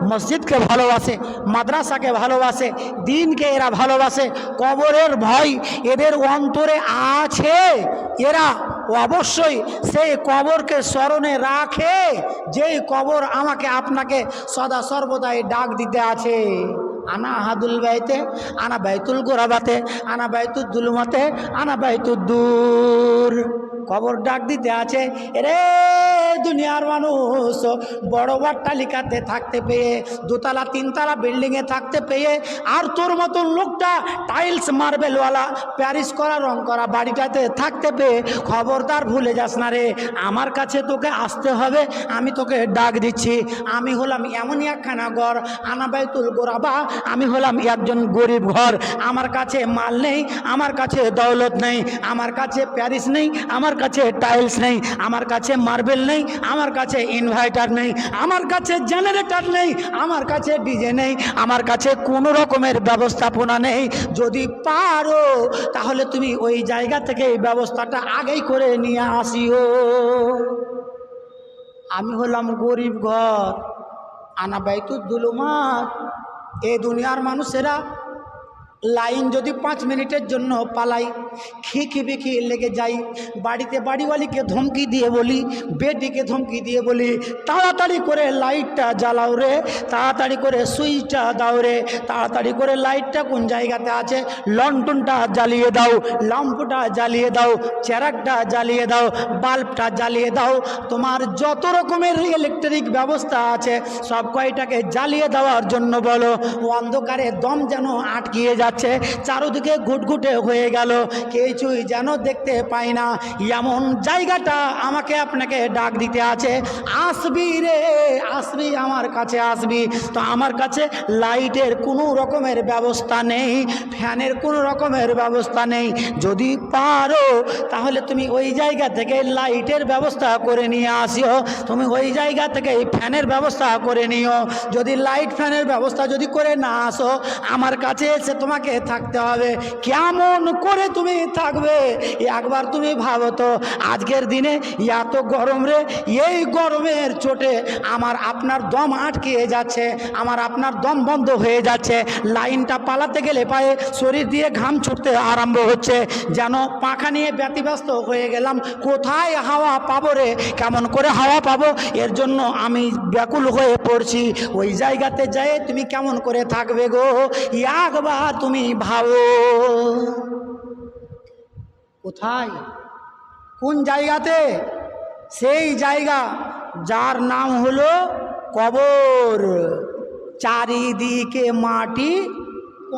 মসজিদকে ভালোবাসে, মাদ্রাসাকে ভালোবাসে, দিনকে এরা ভালোবাসে। কবরের ভয় এদের অন্তরে আছে। এরা অবশ্যই সেই কবরকে স্মরণে রাখে, যেই কবর আমাকে আপনাকে সদা সর্বদাই ডাক দিতে আছে। আনা আহাদুল বাইতে, আনা বাইতুল গোরাবাতে, আনা বাইতুল দুলুমাতে, আনা বাইতুল দূর। কবর ডাক দিতে আছে, রে দুনিয়ার মানুষ বড় অট্টালিকাতে থাকতে পেয়ে, দোতলা তিনতলা বিল্ডিংয়ে থাকতে পেয়ে, আর তোর মতন লোকটা টাইলস মার্বেলওয়ালা প্যারিস করা রং করা বাড়িটাতে থাকতে পেয়ে খবরদার ভুলে যাস না রে, আমার কাছে তোকে আসতে হবে। আমি তোকে ডাক দিচ্ছি। আমি হলাম এমনই একখানা ঘর, আনা বাইতুল গোরাবা, আমি হলাম একজন গরিব ঘর। আমার কাছে মাল নেই, আমার কাছে দৌলত নেই, আমার কাছে প্যারিস নেই, আমার কাছে টাইলস নেই, আমার কাছে মার্বেল নেই, আমার কাছে ইনভার্টার নেই, আমার কাছে জেনারেটর নেই, আমার কাছে ডিজে নেই, আমার কাছে কোনো রকমের ব্যবস্থাপনা নেই। যদি পারো তাহলে তুমি ওই জায়গা থেকে এই ব্যবস্থাটা আগেই করে নিয়ে আসিও। আমি হলাম গরিব ঘর, আনা বাইতুল দুলুমাত। এই দুনিয়ার মানুষেরা লাইন যদি 5 মিনিটের জন্য পালাই, খিখিবিখি লেগে যাই। বাড়িতে বাড়িওয়ালিকে ধমকি দিয়ে বলি, বেটিকে ধমকি দিয়ে বলি, তাড়াতাড়ি করে লাইটটা জ্বালাও রে, তাড়াতাড়ি করে সুইচটা দাও রে, তাড়াতাড়ি করে লাইটটা কোন জায়গাতে আছে, লন্ঠনটা জ্বালিয়ে দাও, ল্যাম্পটা জ্বালিয়ে দাও, চেরাকটা জ্বালিয়ে দাও, বাল্বটা জ্বালিয়ে দাও। তোমার যত রকমের ইলেকট্রিক ব্যবস্থা আছে সব কয়টাকে জ্বালিয়ে দেওয়ার জন্য বলো। অন্ধকারে দম যেন আটকিয়ে যাচ্ছে, চারদিকে ঘুটঘুটে হয়ে গেল, কিছুই যেন দেখতে পাই না, এমন জায়গাটা আমাকে আপনাকে ডাক দিতে আছে। আসবি রে, আসবি, আমার কাছে আসবি। তো আমার কাছে লাইটের কোনো রকমের ব্যবস্থা নেই, ফ্যানের কোনো রকমের ব্যবস্থা নেই। যদি পারো তাহলে তুমি ওই জায়গা থেকে লাইটের ব্যবস্থা করে নিয়ে আসিও, তুমি ওই জায়গা থেকে এই ফ্যানের ব্যবস্থা করে নিও। যদি লাইট ফ্যানের ব্যবস্থা যদি করে না আসো, আমার কাছে এসে তোমাকে থাকতে হবে। কেমন করে তুমি থাকবে একবার তুমি ভাবো তো। আজকের দিনে এত গরম রে, এই গরমের চোটে আমার আপনার দম আটকে যাচ্ছে, আমার আপনার দম বন্ধ হয়ে যাচ্ছে। লাইনটা পালাতে গেলে পায়ে শরীর দিয়ে ঘাম ছুটতে আরম্ভ হচ্ছে, যেন পাখা নিয়ে ব্যতিব্যস্ত হয়ে গেলাম। কোথায় হাওয়া পাবো রে, কেমন করে হাওয়া পাবো, এর জন্য আমি ব্যাকুল হয়ে পড়ছি। ওই জায়গাতে যেয়ে তুমি কেমন করে থাকবে গো, একবার তুমি ভাবো। কোথায়, কোন জায়গাতে? সেই জায়গা যার নাম হলো কবর। চারিদিকে মাটি,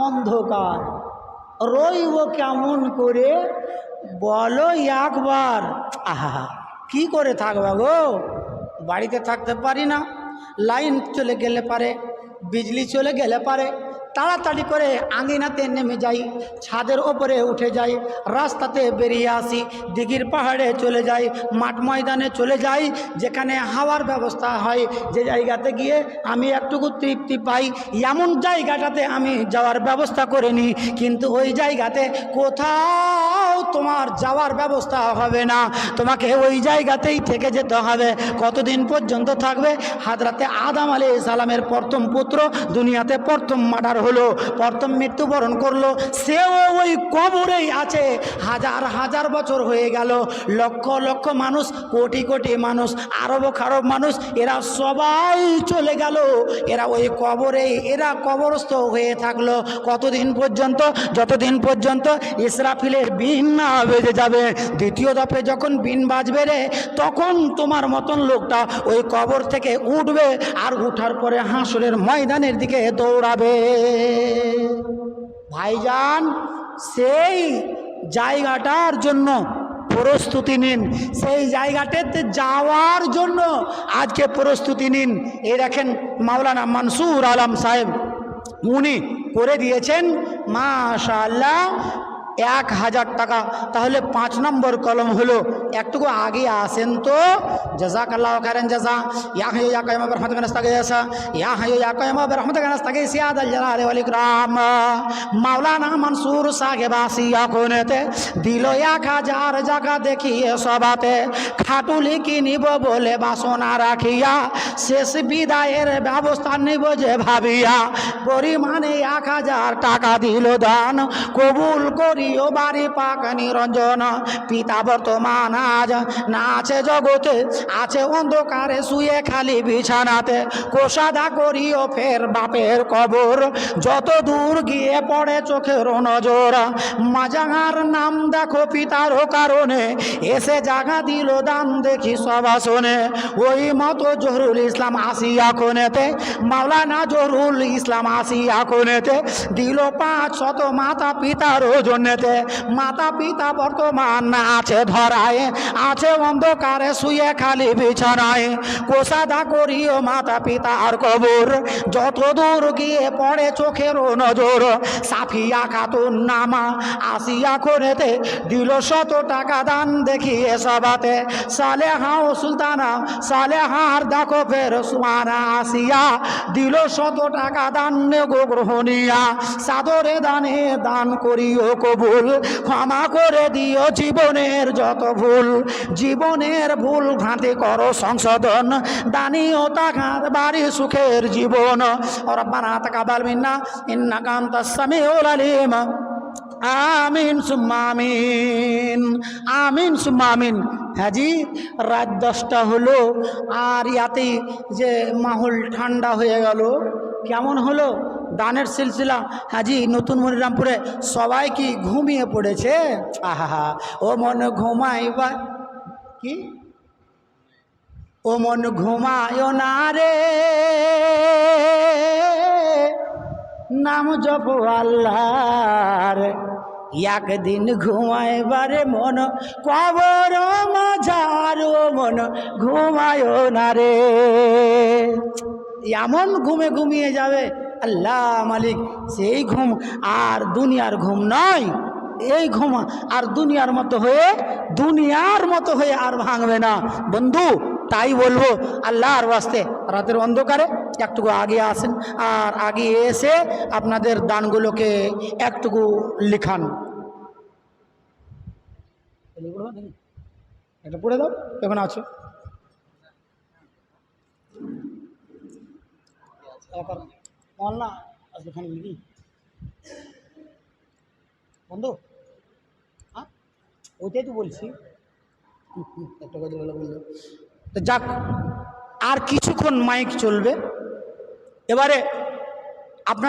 অন্ধকার, রইব কেমন করে বলো একবার। আহা, কি করে থাকবা গো? বাড়িতে থাকতে পারি না, লাইন চলে গেলে পারে, বিজলি চলে গেলে পারে, তাড়াতাড়ি করে আঙিনাতে নেমে যাই, ছাদের ওপরে উঠে যাই, রাস্তাতে বেরিয়ে আসি, দিঘির পাহাড়ে চলে যাই, মাঠ ময়দানে চলে যাই, যেখানে হাওয়ার ব্যবস্থা হয়, যে জায়গাতে গিয়ে আমি একটুকু তৃপ্তি পাই, এমন জায়গাটাতে আমি যাওয়ার ব্যবস্থা করে নিই। কিন্তু ওই জায়গাতে কোথাও তোমার যাওয়ার ব্যবস্থা হবে না, তোমাকে ওই জায়গাতেই থেকে যেতে হবে। কতদিন পর্যন্ত থাকবে? হযরতে আদম আলাইহিস সালামের প্রথম পুত্র দুনিয়াতে প্রথম মার্ডার হলো, প্রথম মৃত্যুবরণ করলো, সেও ওই কবরেই আছে। হাজার হাজার বছর হয়ে গেল, লক্ষ লক্ষ মানুষ, কোটি কোটি মানুষ, আরব খারব মানুষ, এরা সবাই চলে গেল, এরা ওই কবরেই এরা কবরস্থ হয়ে থাকলো। কতদিন পর্যন্ত? যতদিন পর্যন্ত ইসরাফিলের বিন না বেজে যাবে। দ্বিতীয় দফে যখন বিন বাজবে রে, তখন তোমার মতন লোকটা ওই কবর থেকে উঠবে, আর উঠার পরে হাসরের ময়দানের দিকে দৌড়াবে। ভাইজান, সেই জায়গাটার জন্য প্রস্তুতি নিন, সেই জায়গাটাতে যাওয়ার জন্য আজকে প্রস্তুতি নিন। এই দেখেন মাওলানা মনসুর আলম সাহেব, উনি করে দিয়েছেন মাশাআল্লাহ 1000 টাকা। তাহলে 5 নম্বর কলম হলো, একটুকু আগে আসেন তো। জাযাকাল্লাহু খাইরান জাযা। ইয়া হাইয়্যু ইয়া কাইয়্যুম বিরহমাতিকা নাস্তাগীথ, ইয়া হাইয়্যু ইয়া কাইয়্যুম বিরহমাতিকা নাস্তাগীথ ইয়া যাল জালালি ওয়াল ইকরাম। মাওলানা মনসুর সাহেব আসিয়া কোনেতে দিল 1000 জায়গা দেখিয়ে সবাতে, খাটুলি কিনিব বলে বাসনা রাখিয়া, শেষ বিদায়ের ব্যবস্থা নিব যে ভাবিয়া, পরিমাণে 1000 টাকা দিল দান, কবুল করিও বাড়ি পাক নিরঞ্জন। পিতা বর্তমান আজ না আছে জগতে, আছে অন্ধকারে শুয়ে খালি বিছানাতে, কোষাদা করিও ফের বাপের কবর, যত দূর গিয়ে পড়ে চোখের নজর। মাজাঙার নাম দেখো পিতারও কারণে, এসে জাগা দিল দান দেখি সব আসনে। ওই মতো জহুরুল ইসলাম আসিয়া কোনেতে, মাওলানা জহুরুল ইসলাম আসিয়া কোনেতে দিল 500 মাতা পিতার জন্যেতে। মাতা পিতা বর্তমান আছে ধরায়, আছে অন্ধকারে শুয়ে খালি বিছানায়, কোষাদা করিও মাতা পিতার কবর, যত দূর গিয়ে পড়ে চোখের নজর। সাফিয়া খাতুন নামা আসিয়া কোনেতে দিল 100 টাকা দান দেখিয়ে সবাতে। সালেহা ও সুলতানা সালেহার দেখো ফের সুমানা আসিয়া দিল 100 টাকা দান গো গ্রহণিয়া। সাদরে দানে দান করিও কবুল, ক্ষমা করে দিও জীবনের যত ভুল, জীবনের ভুল ভ্রান্তি করো সংশোধন, দানিও তাকার বাড়ি সুখের জীবন। রব্বানা তাকাব্বাল মিন্না ইন্নাকা আনতাস সামিউল আলিম। আমিন সুম্মা আমিন, আমিন সুম্মা আমিন। হাজি রাত 10টা হলো, আর ইয়াতেই যে মাহল ঠান্ডা হয়ে গেল। কেমন হলো দানের সিলসিলা? হাজি নতুন মনিরামপুরে সবাই কি ঘুমিয়ে পড়েছে? আহা, ও মন ঘুমাইবা কি, ও মন ঘুমায় না রে, নাম জপ আল্লাহর, একদিন ঘুমাইবারে মন কবর মাঝার, ও মন ঘুমায় না রে। এমন ঘুমে ঘুমিয়ে যাবে আল্লাহ মালিক, সেই ঘুম আর দুনিয়ার ঘুম নয়। এই ঘুম আর দুনিয়ার মতো হয়ে আর ভাঙবে না বন্ধু। তাই বলবো আল্লাহর ওয়াস্তে রাতের অন্ধকারে একটুকু আগে আসেন, আর আগে এসে আপনাদের দানগুলোকে একটুকু লিখান। এটা পড়ে দাও, এখন আছো না আসলে লিখি বন্ধু। হ্যাঁ ওইটাই তো বলছি, একটা কথা বললো। তো যাক, আর কিছুক্ষণ মাইক চলবে। এবারে আপনার